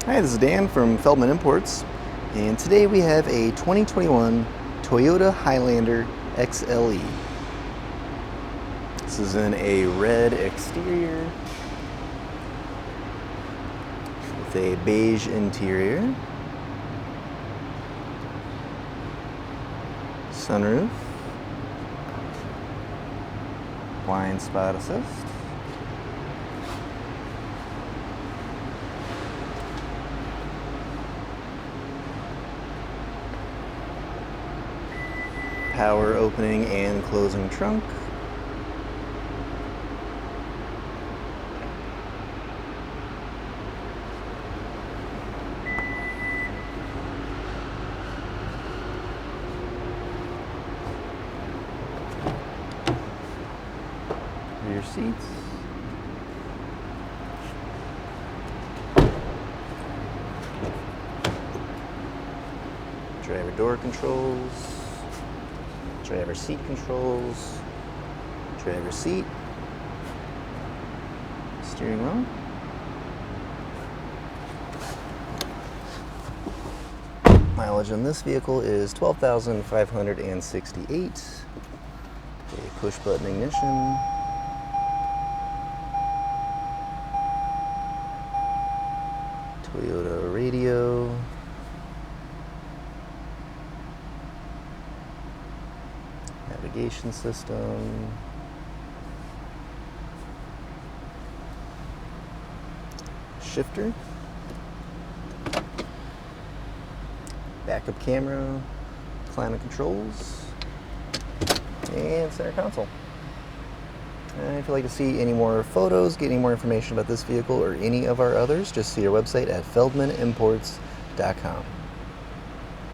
Hi, this is Dan from Feldmann Imports, and today we have a 2021 Toyota Highlander XLE. This is in a red exterior with a beige interior, sunroof, blind spot assist, power opening and closing trunk, rear seats, driver door controls, driver seat controls, driver seat, steering wheel, mileage on this vehicle is 12,568, a push button ignition, Toyota radio, navigation system, shifter, backup camera, climate controls, and center console. And if you'd like to see any more photos, get any more information about this vehicle or any of our others, just see our website at feldmannimports.com.